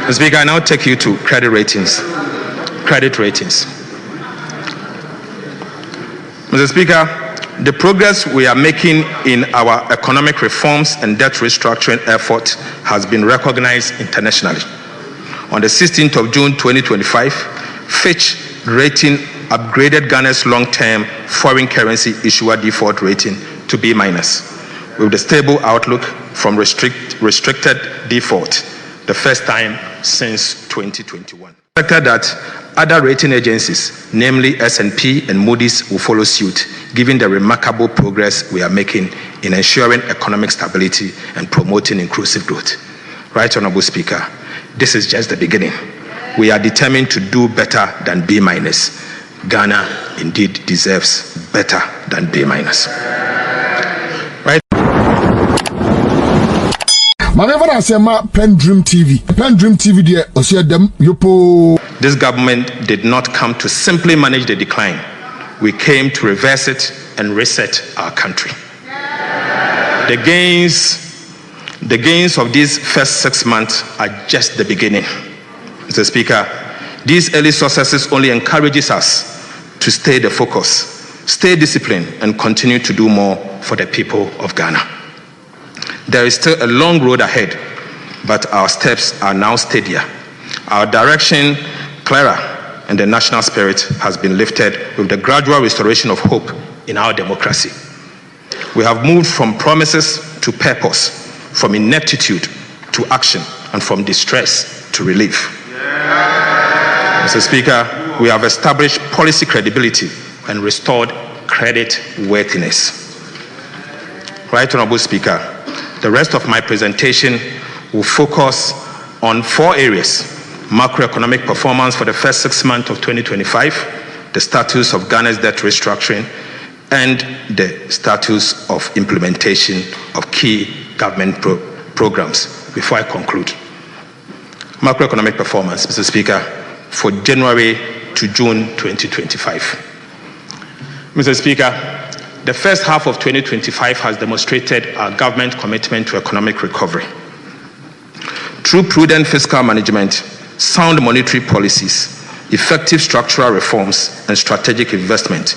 Mr. Speaker, I now take you to credit ratings. Credit ratings. Mr. Speaker, the progress we are making in our economic reforms and debt restructuring effort has been recognized internationally. On the 16th of June 2025, Fitch Rating upgraded Ghana's long-term foreign currency issuer default rating to B-, with the stable outlook from restricted default, the first time since 2021. Expected that other rating agencies, namely S&P and Moody's, will follow suit, given the remarkable progress we are making in ensuring economic stability and promoting inclusive growth. Right Honorable Speaker, this is just the beginning. We are determined to do better than B-. Ghana indeed deserves better than B-. Right. PENDREAM TV This government did not come to simply manage the decline. We came to reverse it and reset our country. The gains of these first 6 months are just the beginning. Mr. Speaker, these early successes only encourages us to stay the focus, stay disciplined, and continue to do more for the people of Ghana. There is still a long road ahead, but our steps are now steadier. Our direction clearer, and the national spirit has been lifted with the gradual restoration of hope in our democracy. We have moved from promises to purpose, from ineptitude to action, and from distress to relief. Mr. Speaker, we have established policy credibility and restored credit worthiness. Right Honorable Speaker, the rest of my presentation will focus on 4 areas: macroeconomic performance for the first 6 months of 2025, the status of Ghana's debt restructuring, and the status of implementation of key government programs. Before I conclude, macroeconomic performance, Mr. Speaker, for January to June 2025. Mr. Speaker, the first half of 2025 has demonstrated our government commitment to economic recovery. Through prudent fiscal management, sound monetary policies, effective structural reforms, and strategic investment,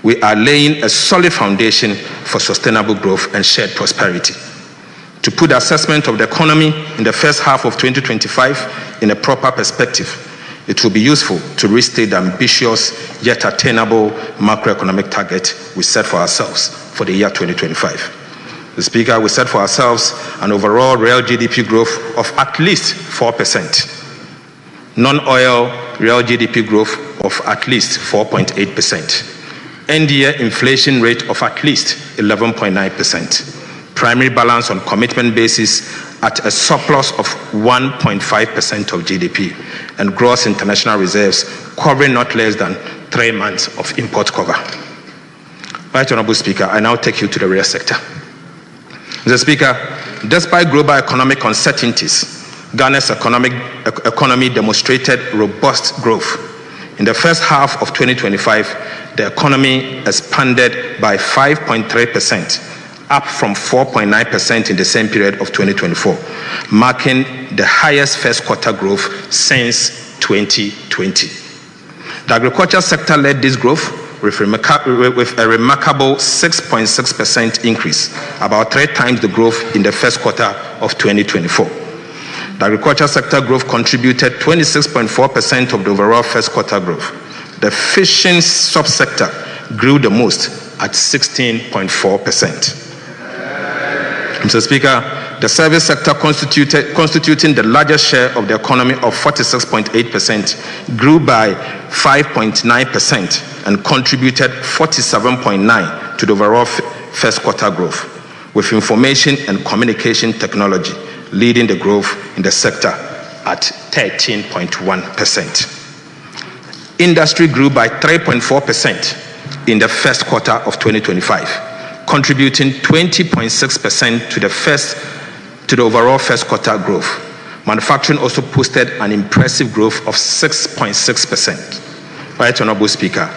we are laying a solid foundation for sustainable growth and shared prosperity. To put the assessment of the economy in the first half of 2025 in a proper perspective, it will be useful to restate the ambitious yet attainable macroeconomic target we set for ourselves for the year 2025. Mr. Speaker, we set for ourselves an overall real GDP growth of at least 4%, non-oil real GDP growth of at least 4.8%, end-year inflation rate of at least 11.9%, primary balance on commitment basis at a surplus of 1.5% of GDP, and gross international reserves covering not less than 3 months of import cover. Right Honorable Speaker, I now take you to the real sector. Mr. Speaker, despite global economic uncertainties, Ghana's economy demonstrated robust growth. In the first half of 2025, the economy expanded by 5.3%, up from 4.9% in the same period of 2024, marking the highest first quarter growth since 2020. The agriculture sector led this growth with a remarkable 6.6% increase, about 3 times the growth in the first quarter of 2024. The agriculture sector growth contributed 26.4% of the overall first quarter growth. The fishing subsector grew the most at 16.4%. Mr. Speaker, the service sector constituting the largest share of the economy of 46.8% grew by 5.9% and contributed 47.9% to the overall first quarter growth, with information and communication technology leading the growth in the sector at 13.1%. Industry grew by 3.4% in the first quarter of 2025, contributing 20.6% to the overall first quarter growth. Manufacturing also posted an impressive growth of 6.6%. Right Honorable Speaker,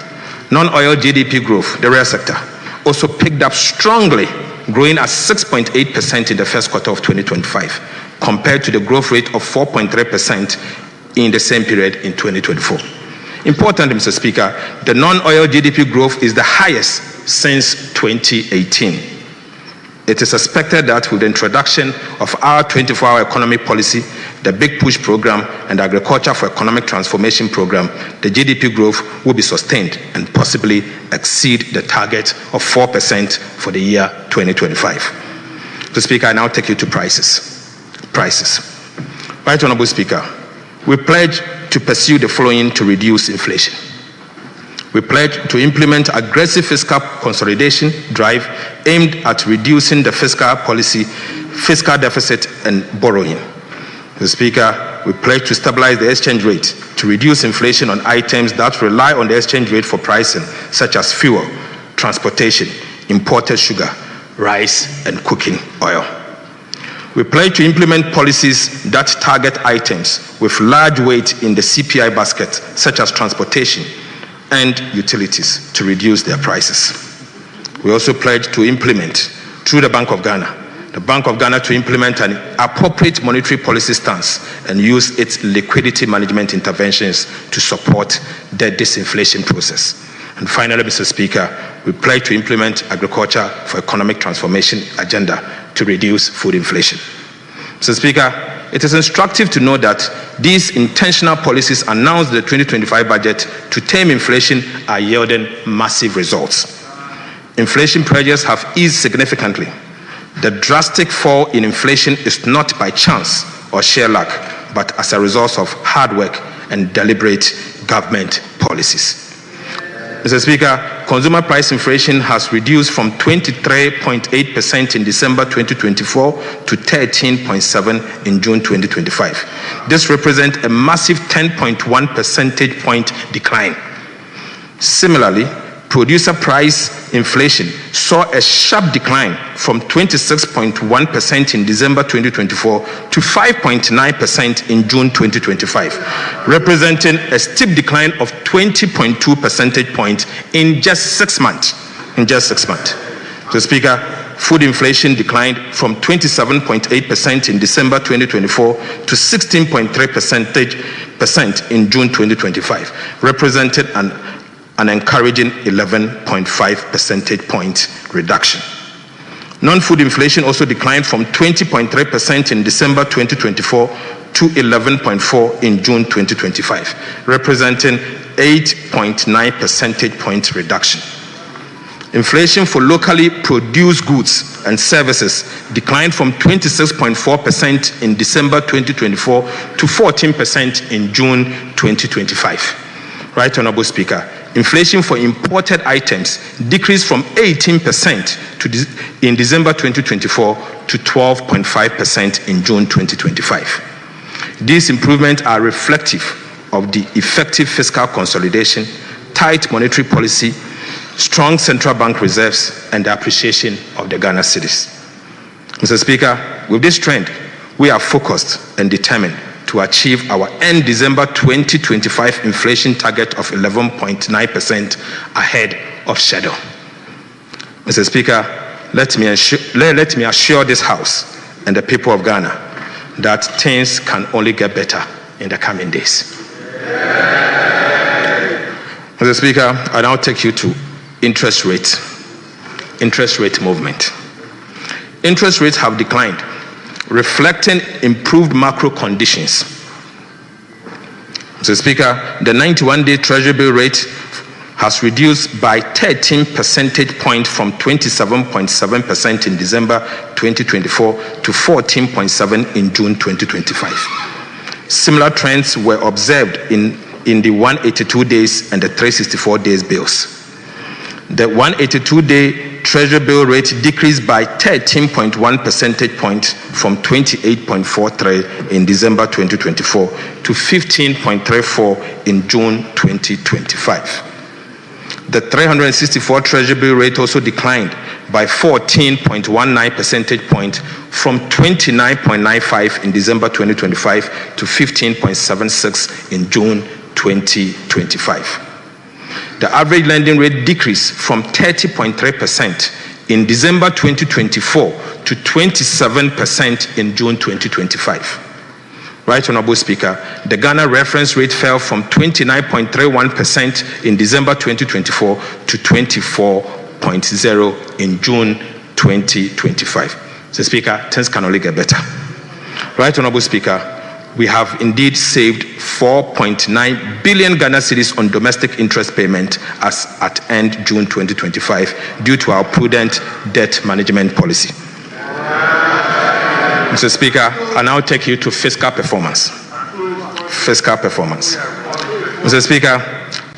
non-oil GDP growth, the real sector, also picked up strongly, growing at 6.8% in the first quarter of 2025, compared to the growth rate of 4.3% in the same period in 2024. Importantly, Mr. Speaker, the non-oil GDP growth is the highest since 2018. It is expected that with the introduction of our 24-hour economic policy, the Big Push program, and the Agriculture for Economic Transformation program, the GDP growth will be sustained and possibly exceed the target of 4% for the year 2025. Mr. Speaker, I now take you to prices. Right Honorable Speaker, we pledge to pursue the following to reduce inflation. We pledge to implement aggressive fiscal consolidation drive aimed at reducing the fiscal deficit and borrowing. Mr. Speaker, we pledge to stabilize the exchange rate to reduce inflation on items that rely on the exchange rate for pricing, such as fuel, transportation, imported sugar, rice, and cooking oil. We pledge to implement policies that target items with large weight in the CPI basket, such as transportation and utilities, to reduce their prices. We also pledge to implement, through the Bank of Ghana, to implement an appropriate monetary policy stance and use its liquidity management interventions to support the disinflation process. And finally, Mr. Speaker, we pledge to implement Agriculture for Economic Transformation agenda to reduce food inflation. Mr. Speaker, it is instructive to know that these intentional policies announced in the 2025 budget to tame inflation are yielding massive results. Inflation pressures have eased significantly. The drastic fall in inflation is not by chance or sheer luck, but as a result of hard work and deliberate government policies. Mr. Speaker, consumer price inflation has reduced from 23.8% in December 2024 to 13.7% in June 2025. This represents a massive 10.1 percentage point decline. Similarly, producer price inflation saw a sharp decline from 26.1% in December 2024 to 5.9% in June 2025, representing a steep decline of 20.2 percentage points in just 6 months. So, Speaker, food inflation declined from 27.8% in December 2024 to 16.3% in June 2025, representing an encouraging 11.5 percentage point reduction. Non-food inflation also declined from 20.3% in December 2024 to 11.4% in June 2025, representing 8.9 percentage point reduction. Inflation for locally produced goods and services declined from 26.4% in December 2024 to 14% in June 2025. Right Honorable Speaker, inflation for imported items decreased from 18% in December 2024 to 12.5% in June 2025. These improvements are reflective of the effective fiscal consolidation, tight monetary policy, strong central bank reserves, and the appreciation of the Ghana cedis. Mr. Speaker, with this trend, we are focused and determined to achieve our end December 2025 inflation target of 11.9% ahead of schedule. Mr. Speaker, let me assure this House and the people of Ghana that things can only get better in the coming days. Mr. Speaker, I now take you to interest rate movement. Interest rates have declined, reflecting improved macro conditions. Mr. Speaker, the 91-day Treasury bill rate has reduced by 13 percentage points from 27.7% in December 2024 to 14.7% in June 2025. Similar trends were observed in the 182 days and the 364 days bills. The 182-day Treasury bill rate decreased by 13.1 percentage points from 28.43% in December 2024 to 15.34% in June 2025. The 364 Treasury bill rate also declined by 14.19 percentage points from 29.95% in December 2025 to 15.76% in June 2025. The average lending rate decreased from 30.3% in December 2024 to 27% in June 2025. Right, Honorable Speaker, the Ghana reference rate fell from 29.31% in December 2024 to 24.0% in June 2025. So, Speaker, things can only get better. Right, Honorable Speaker, we have indeed saved 4.9 billion Ghana cedis on domestic interest payment as at end June 2025 due to our prudent debt management policy. Mr. Speaker, I now take you to fiscal performance. Fiscal performance. Mr. Speaker,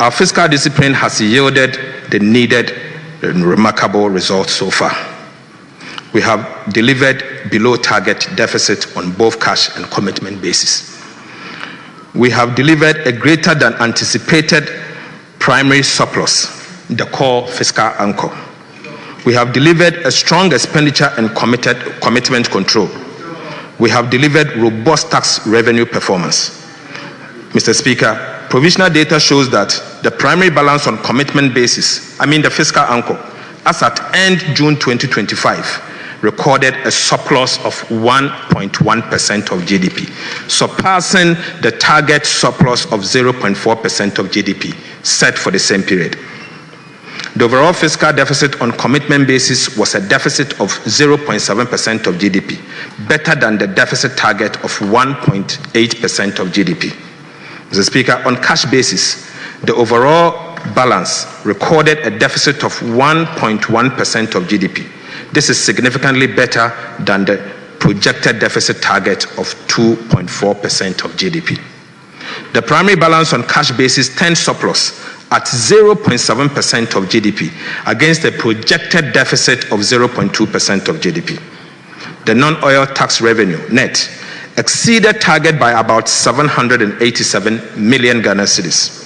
our fiscal discipline has yielded the needed and remarkable results so far. We have delivered below target deficit on both cash and commitment basis. We have delivered a greater than anticipated primary surplus, the core fiscal anchor. We have delivered a strong expenditure and commitment control. We have delivered robust tax revenue performance. Mr. Speaker, provisional data shows that the primary balance on commitment basis, the fiscal anchor, as at end June 2025, recorded a surplus of 1.1% of GDP, surpassing the target surplus of 0.4% of GDP set for the same period. The overall fiscal deficit on commitment basis was a deficit of 0.7% of GDP, better than the deficit target of 1.8% of GDP. Mr. Speaker, on cash basis, the overall balance recorded a deficit of 1.1% of GDP. This is significantly better than the projected deficit target of 2.4% of GDP. The primary balance on cash basis turned surplus at 0.7% of GDP against a projected deficit of 0.2% of GDP. The non-oil tax revenue, net, exceeded target by about 787 million Ghana cedis.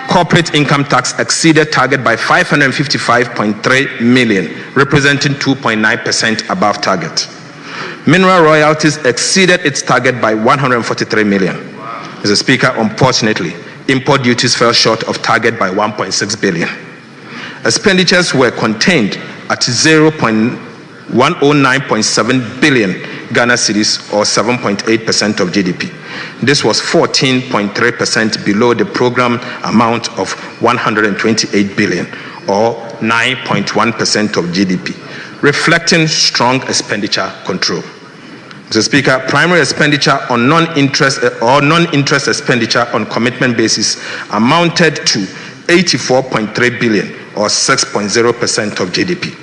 Corporate income tax exceeded target by 555.3 million, representing 2.9% above target. Mineral royalties exceeded its target by 143 million. Mr. Speaker, unfortunately, import duties fell short of target by 1.6 billion. Expenditures were contained at 109.7 billion Ghana cedis, or 7.8% of GDP. This was 14.3% below the program amount of 128 billion, or 9.1% of GDP, reflecting strong expenditure control. Mr. Speaker, primary expenditure on non-interest expenditure on commitment basis amounted to 84.3 billion, or 6.0% of GDP.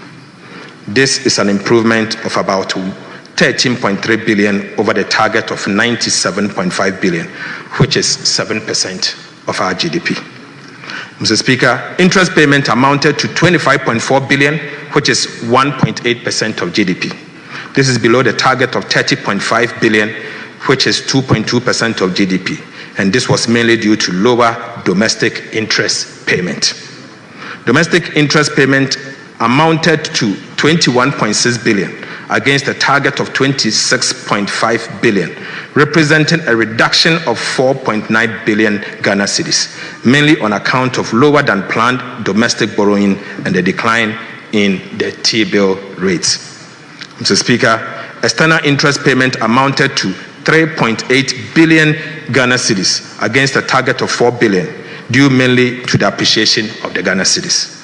This is an improvement of about 13.3 billion over the target of 97.5 billion, which is 7% of our GDP. Mr. Speaker, interest payment amounted to 25.4 billion, which is 1.8% of GDP. This is below the target of 30.5 billion, which is 2.2% of GDP, and this was mainly due to lower domestic interest payment. Domestic interest payment amounted to 21.6 billion against a target of 26.5 billion, representing a reduction of 4.9 billion Ghana cedis, mainly on account of lower than planned domestic borrowing and the decline in the T-bill rates. Mr. Speaker, external interest payment amounted to 3.8 billion Ghana cedis against a target of 4 billion, due mainly to the appreciation of the Ghana cedis.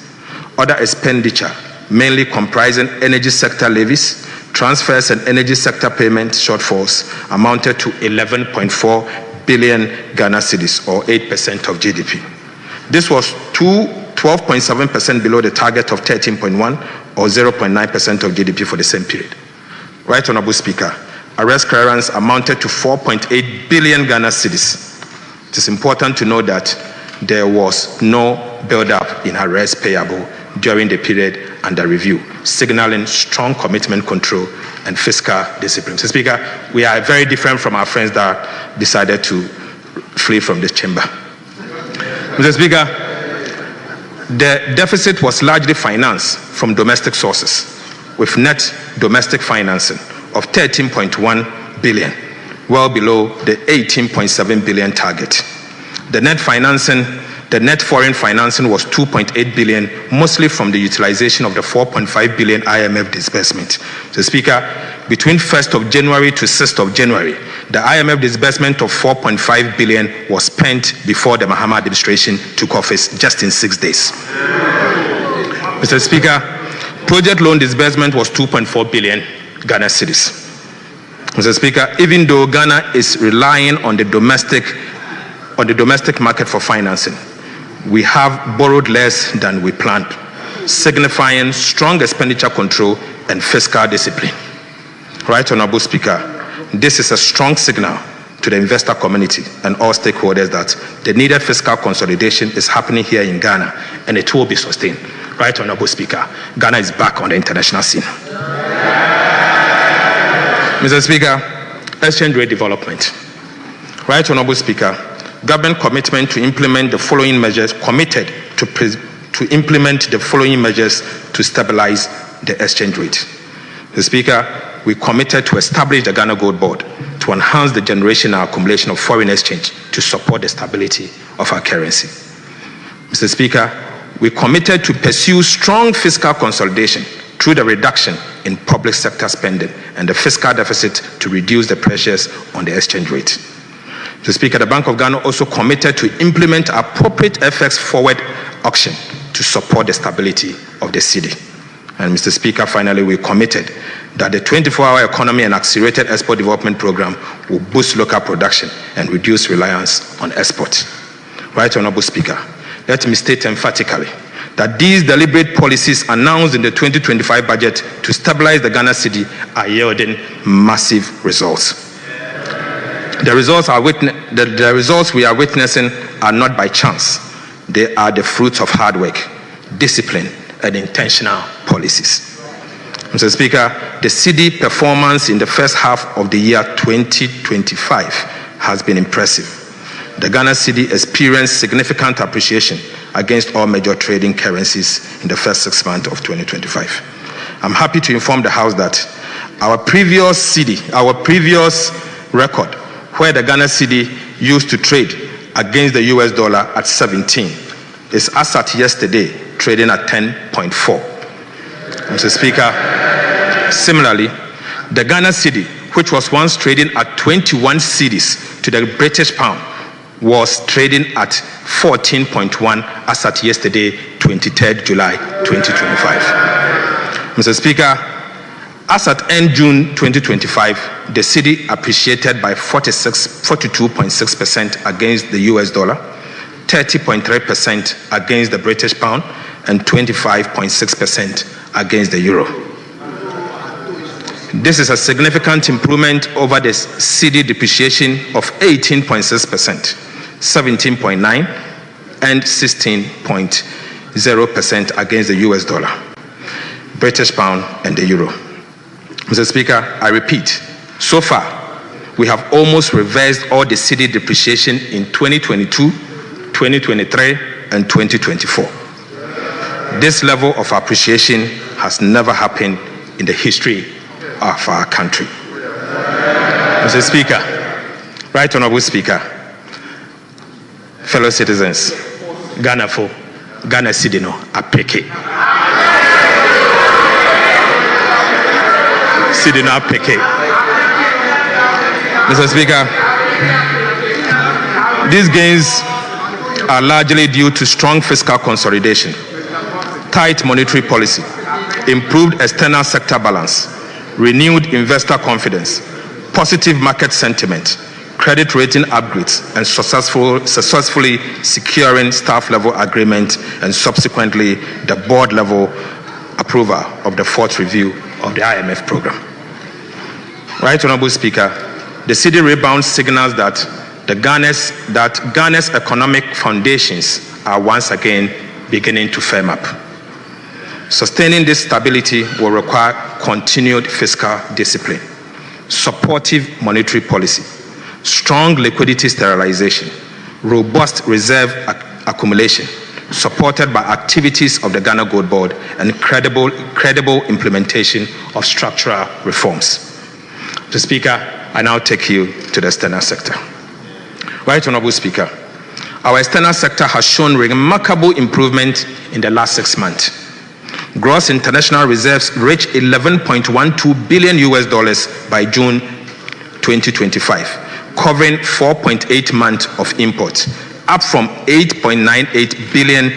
Other expenditure, mainly comprising energy sector levies, transfers and energy sector payment shortfalls, amounted to 11.4 billion Ghana cedis, or 8% of GDP. This was 12.7% below the target of 13.1 or 0.9% of GDP for the same period. Right, Honorable Speaker, arrest clearance amounted to 4.8 billion Ghana cedis. It is important to know that there was no build-up in arrest payable during the period under review, signaling strong commitment control and fiscal discipline. Mr. Speaker, we are very different from our friends that decided to flee from this chamber. Mr. Speaker, the deficit was largely financed from domestic sources, with net domestic financing of 13.1 billion, well below the 18.7 billion target. The net financing The net foreign financing was 2.8 billion, mostly from the utilization of the 4.5 billion IMF disbursement. So, Speaker, between 1st of January to 6th of January, the IMF disbursement of 4.5 billion was spent before the Mahama administration took office, just in 6 days. Mr. Speaker, project loan disbursement was 2.4 billion Ghana cedis. Mr. Speaker, even though Ghana is relying on the domestic market for financing, we have borrowed less than we planned, signifying strong expenditure control and fiscal discipline. Right, Honorable Speaker, this is a strong signal to the investor community and all stakeholders that the needed fiscal consolidation is happening here in Ghana, and it will be sustained. Right, Honorable Speaker, Ghana is back on the international scene. Mr. Speaker, exchange rate development. Right, Honorable Speaker, government commitment to implement the following measures, to implement the following measures to stabilize the exchange rate. Mr. Speaker, we committed to establish the Ghana Gold Board to enhance the generation and accumulation of foreign exchange to support the stability of our currency. Mr. Speaker, we committed to pursue strong fiscal consolidation through the reduction in public sector spending and the fiscal deficit to reduce the pressures on the exchange rate. Mr. Speaker, the Bank of Ghana also committed to implement appropriate FX forward auction to support the stability of the cedi. And Mr. Speaker, finally, we committed that the 24-hour economy and accelerated export development program will boost local production and reduce reliance on export. Right, Honorable Speaker, let me state emphatically that these deliberate policies announced in the 2025 budget to stabilize the Ghana cedi are yielding massive results. The results we are witnessing are not by chance. They are the fruits of hard work, discipline, and intentional policies. Mr. Speaker, the cedi performance in the first half of the year 2025 has been impressive. The Ghana cedi experienced significant appreciation against all major trading currencies in the first 6 months of 2025. I'm happy to inform the House that our previous record, where the Ghana cedi used to trade against the US dollar at 17, is as at yesterday trading at 10.4. Mr. Speaker, similarly, the Ghana cedi, which was once trading at 21 cedis to the British pound, was trading at 14.1 as at yesterday, 23rd July 2025. Mr. Speaker, as at end June 2025, the cedi appreciated by 42.6% against the US dollar, 30.3% against the British pound, and 25.6% against the euro. This is a significant improvement over the cedi depreciation of 18.6%, 17.9%, and 16.0% against the US dollar, British pound, and the euro. Mr. Speaker, I repeat, so far, we have almost reversed all the cedi depreciation in 2022, 2023, and 2024. This level of appreciation has never happened in the history of our country. Mr. Speaker, Right Honorable Speaker, fellow citizens, Ghana cedi no apeke. Cedi no apeke. Mr. Speaker, these gains are largely due to strong fiscal consolidation, tight monetary policy, improved external sector balance, renewed investor confidence, positive market sentiment, credit rating upgrades, and successfully securing staff level agreement and subsequently the board level approval of the fourth review of the IMF program. Right Honorable Speaker, the cedi rebound signals that Ghana's economic foundations are once again beginning to firm up. Sustaining this stability will require continued fiscal discipline, supportive monetary policy, strong liquidity sterilization, robust reserve accumulation, supported by activities of the Ghana Gold Board, and credible implementation of structural reforms. Mr. Speaker, I now take you to the external sector. Right Honorable Speaker, Our external sector has shown remarkable improvement in the last 6 months. Gross international reserves reached $11.12 billion by June 2025, covering 4.8 months of imports, up from $8.98 billion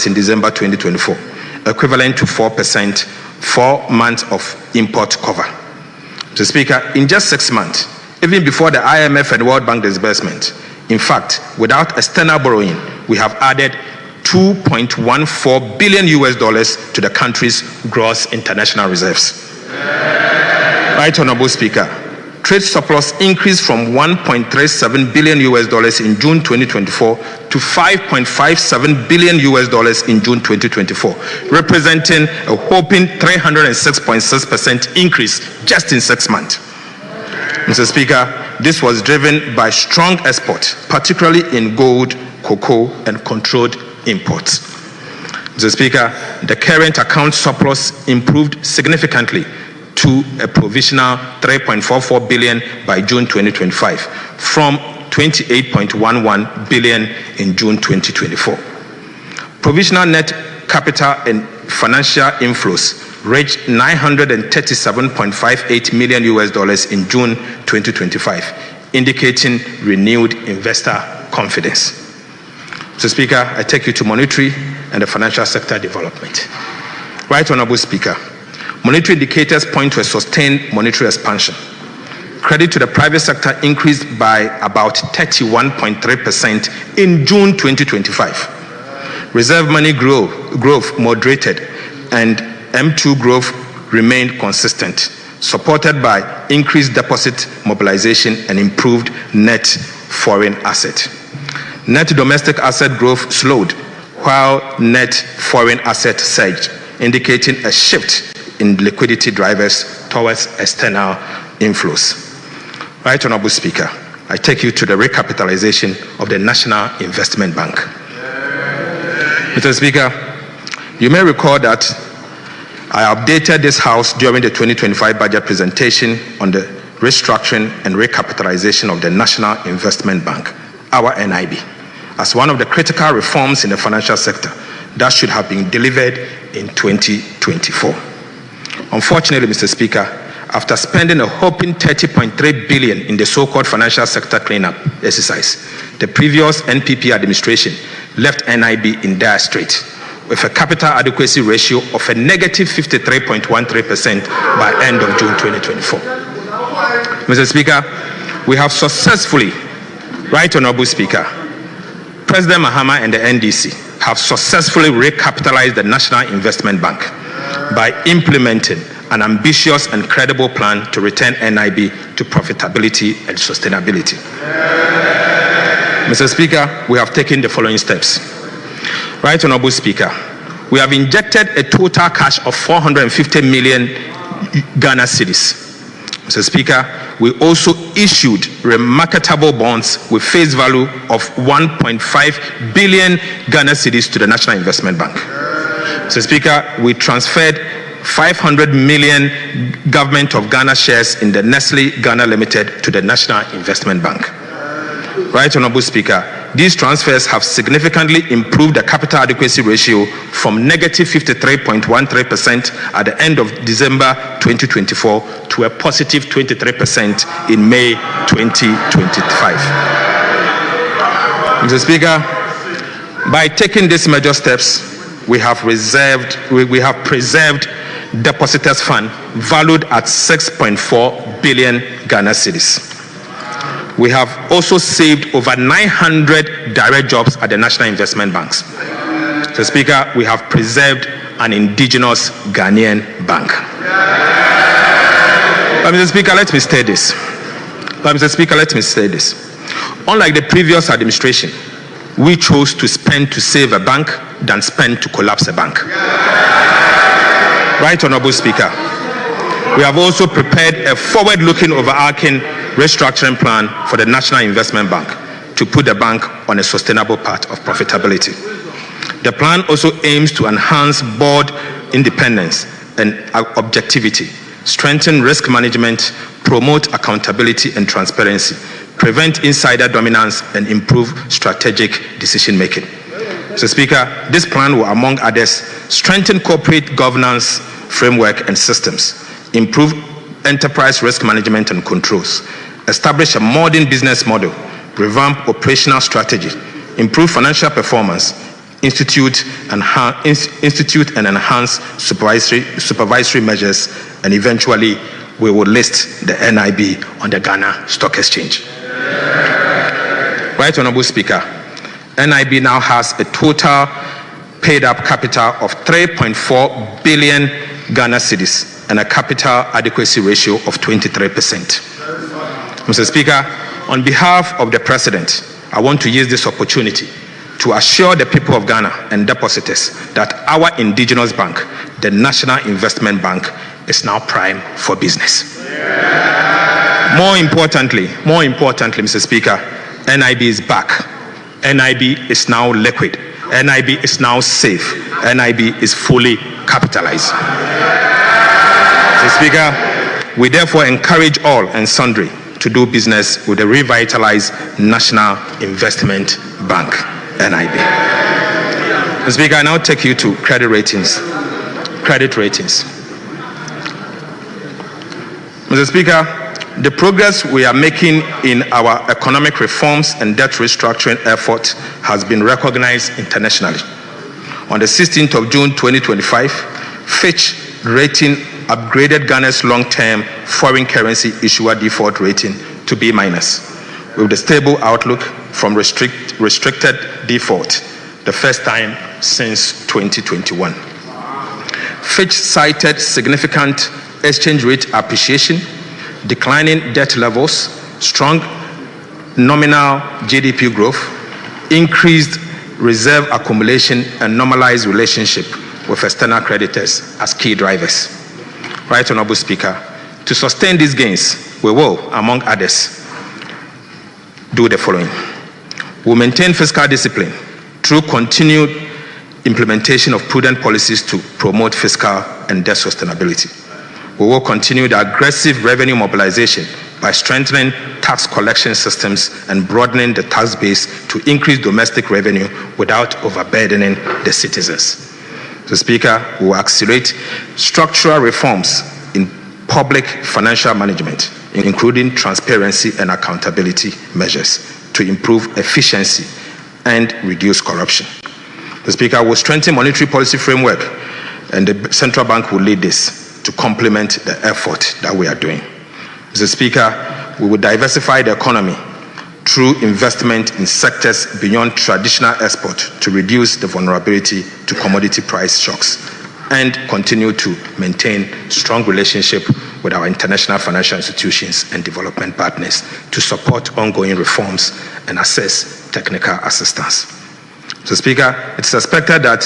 in December 2024, equivalent to 4% 4 months of import cover. Mr. Speaker, in just 6 months, even before the IMF and World Bank disbursement, in fact, without external borrowing, we have added $2.14 billion to the country's gross international reserves. Right, Honorable Speaker, trade surplus increased from $1.37 billion in June 2024 to $5.57 billion in June 2024, representing a whopping 306.6% increase just in 6 months. Mr. Speaker, this was driven by strong exports, particularly in gold, cocoa, and controlled imports. Mr. Speaker, the current account surplus improved significantly to a provisional $3.44 billion by June 2025 from $28.11 billion in June 2024. Provisional net capital and financial inflows reached $937.58 million in June 2025, indicating renewed investor confidence. Mr. Speaker, I take you to monetary and the financial sector development. Right, Honorable Speaker, monetary indicators point to a sustained monetary expansion. Credit to the private sector increased by about 31.3% in June 2025. Reserve money growth moderated and M2 growth remained consistent, supported by increased deposit mobilization and improved net foreign asset. Net domestic asset growth slowed, while net foreign asset surged, indicating a shift in liquidity drivers towards external inflows. Right, Honorable Speaker, I take you to the recapitalization of the National Investment Bank. Mr. Speaker, you may recall that I updated this House during the 2025 budget presentation on the restructuring and recapitalization of the National Investment Bank, our NIB, as one of the critical reforms in the financial sector that should have been delivered in 2024. Unfortunately, Mr. Speaker, after spending a whopping $30.3 billion in the so-called financial sector cleanup exercise, the previous NPP administration left NIB in dire straits, with a capital adequacy ratio of a negative 53.13% by end of June 2024. Mr. Speaker, we have successfully, Right Honorable Speaker, President Mahama and the NDC have successfully recapitalized the National Investment Bank by implementing an ambitious and credible plan to return NIB to profitability and sustainability. Mr. Speaker, we have taken the following steps. Right Honorable Speaker, we have injected a total cash of 450 million Ghana cedis. Mr. Speaker, we also issued remarkable bonds with face value of 1.5 billion Ghana cedis to the National Investment Bank. Mr. Speaker, we transferred 500 million Government of Ghana shares in the Nestle Ghana Limited to the National Investment Bank. Right Honorable Speaker, these transfers have significantly improved the capital adequacy ratio from negative 53.13% at the end of December 2024 to a positive 23% in May 2025. Mr. Speaker, by taking these major steps, we have preserved depositors' fund valued at 6.4 billion Ghana cedis. We have also saved over 900 direct jobs at the National Investment Banks. Mr. Speaker, we have preserved an indigenous Ghanaian bank. But Mr. Speaker, let me state this. Unlike the previous administration, we chose to spend to save a bank than spend to collapse a bank. Right Honorable Speaker, we have also prepared a forward-looking, overarching restructuring plan for the National Investment Bank to put the bank on a sustainable path of profitability. The plan also aims to enhance board independence and objectivity, strengthen risk management, promote accountability and transparency, prevent insider dominance, and improve strategic decision-making. Mr. Speaker, this plan will, among others, strengthen corporate governance framework and systems, improve enterprise risk management and controls, establish a modern business model, revamp operational strategy, improve financial performance, institute and enhance supervisory measures, and eventually we will list the NIB on the Ghana Stock Exchange. Right Honorable Speaker, NIB now has a total paid up capital of 3.4 billion Ghana cedis and a capital adequacy ratio of 23%. Mr. Speaker, on behalf of the President, I want to use this opportunity to assure the people of Ghana and depositors that our indigenous bank, the National Investment Bank, is now prime for business. More importantly, Mr. Speaker, NIB is back. NIB is now liquid. NIB is now safe. NIB is fully capitalized. Mr. Speaker, we therefore encourage all and sundry to do business with the revitalized National Investment Bank, NIB. Mr. Speaker, I now take you to credit ratings. Credit ratings. Mr. Speaker, the progress we are making in our economic reforms and debt restructuring effort has been recognized internationally. On the 16th of June 2025, Fitch Rating upgraded Ghana's long-term foreign currency issuer default rating to B-, with a stable outlook from restricted default, the first time since 2021. Fitch cited significant exchange rate appreciation, declining debt levels, strong nominal GDP growth, increased reserve accumulation, and normalized relationship with external creditors as key drivers. Right Honorable Speaker, to sustain these gains, we will, among others, do the following. We'll maintain fiscal discipline through continued implementation of prudent policies to promote fiscal and debt sustainability. We will continue the aggressive revenue mobilization by strengthening tax collection systems and broadening the tax base to increase domestic revenue without overburdening the citizens. Mr. Speaker, we will accelerate structural reforms in public financial management, including transparency and accountability measures to improve efficiency and reduce corruption. The Speaker will strengthen monetary policy framework, and the central bank will lead this to complement the effort that we are doing. Mr. Speaker, we will diversify the economy through investment in sectors beyond traditional export to reduce the vulnerability to commodity price shocks and continue to maintain strong relationship with our international financial institutions and development partners to support ongoing reforms and assess technical assistance. Mr. Speaker, it's expected that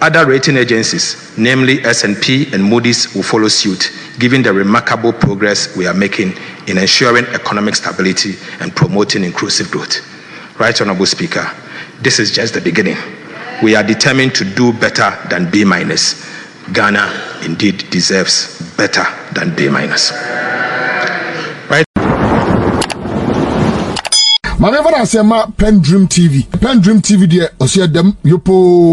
other rating agencies, namely S&P and Moody's, will follow suit, given the remarkable progress we are making in ensuring economic stability and promoting inclusive growth. Right Honorable Speaker, this is just the beginning. We are determined to do better than B-. Ghana indeed deserves better than B-. Right. My name is PENDREAM TV. PENDREAM TV, dear, Osia Dem, Yopo.